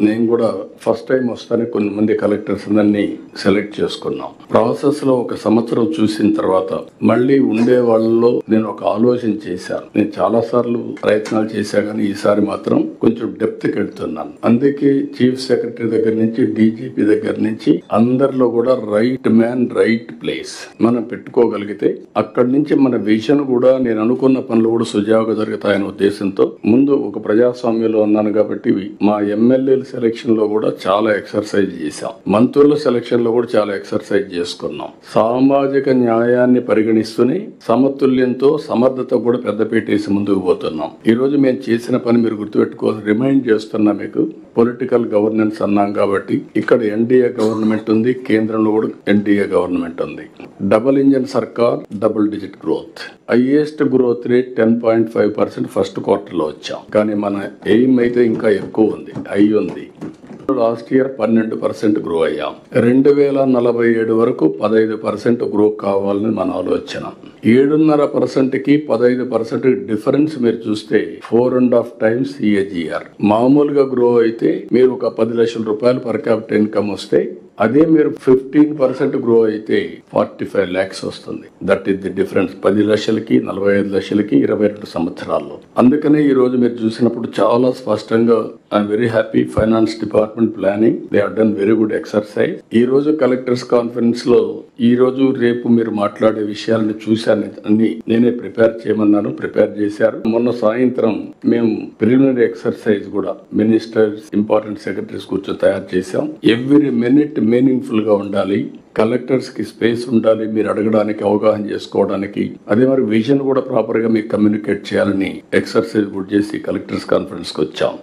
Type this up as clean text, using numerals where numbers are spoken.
నేను కూడా first time వస్తానే కొన్ని మంది కలెక్టర్స్ అందరినీ సెలెక్ట్ చేసుకున్నాం. ప్రాసెస్ లో ఒక సంవత్సరం చూసిన తర్వాత మళ్ళీ ఉండే వాళ్ళలో నేను ఒక ఆలోచన చేశాను. నేను చాలా సార్లు ప్రయత్నాలు చేశా కానీ ఈసారి మాత్రం కొంచెం డెప్త్ కి వెళ్తున్నాను. అందుకే చీఫ్ సెక్రటరీ దగ్గర నుంచి డీజీపీ దగ్గర నుంచి అందరిలో కూడా రైట్ మ్యాన్ రైట్ ప్లేస్ మనం పెట్టుకోగలిగితే అక్కడి నుంచి మన విజన్ కూడా నేను అనుకున్న పనులు కూడా సుజావుగా జరుగుతాయనే ఉద్దేశంతో ముందు ఒక ప్రజాస్వామ్యంలో ఉన్నాను కాబట్టి మా ఎమ్మెల్యేల సెలక్షన్ లో కూడా చాలా ఎక్సర్సైజ్ చేశాం. మంత్రుల సెలక్షన్ లో కూడా చాలా ఎక్సర్సైజ్ చేసుకున్నాం. సామాజిక న్యాయాన్ని పరిగణిస్తూనే సమతుల్యంతో సమర్థత కూడా పెద్దపీట వేసి ముందుకు పోతున్నాం. ఈ రోజు మేము చేసిన పని మీరు గుర్తుపెట్టుకోవాలి. రిమైండ్ చేస్తున్నా మీకు, పొలిటికల్ గవర్నెన్స్ అన్నాం కాబట్టి ఇక్కడ ఎన్డీఏ గవర్నమెంట్ ఉంది, కేంద్రంలో కూడా ఎన్డీఏ గవర్నమెంట్ ఉంది. డబుల్ ఇంజన్ సర్కార్, double digit growth. Highest growth rate 10.5% first quarter లో వచ్చాం. కానీ మన ఎయిమ్ అయితే ఇంకా ఎక్కువ ఉంది, హై ఉంది. లాస్ట్ ఇయర్ 12% గ్రో అయ్యాం. 2047 వరకు 15% గ్రో కావాలని మన ఆలోచన. 7.5% కి 15% డిఫరెన్స్ మీరు చూస్తే 4.5 times CAGR. మామూలుగా గ్రో అయితే మీరు ఒక 10 లక్షల రూపాయలు పర్ క్యాపిటల్ ఇన్కమ్ వస్తే అదే మీరు 15% గ్రో అయితే 45 lakhs వస్తుంది. That is the difference. 10 లక్షలకి 45 లక్షలకి 22 సంవత్సరాల్లో. అందుకనే ఈ రోజు మీరు చూసినప్పుడు చాలా స్పష్టంగా I'm very happy. Finance department planning they have done very good exercise. ఈ రోజు కలెక్టర్స్ కాన్ఫరెన్స్ లో ఈ రోజు రేపు మీరు మాట్లాడే విషయాలను చూశాను. అన్ని నేనే ప్రిపేర్ చేయమన్నాను, ప్రిపేర్ చేశారు. మొన్న సాయంత్రం మేము ప్రిలిమినరీ ఎక్సర్సైజ్ కూడా మినిస్టర్స్, ఇంపార్టెంట్ సెక్రటరీస్ కూర్చొని తయారు చేశాం. ఎవ్రీ మినిట్ మీనింగ్ఫుల్ గా ఉండాలి. కలెక్టర్స్ కి స్పేస్ ఉండాలి, మీరు అడగడానికి, అవగాహన చేసుకోవడానికి. అదే మరి విజన్ కూడా ప్రాపర్ గా మీకు కమ్యూనికేట్ చేయాలని ఎక్సర్సైజ్ కూడా చేసి కలెక్టర్స్ కాన్ఫరెన్స్ కి వచ్చాం.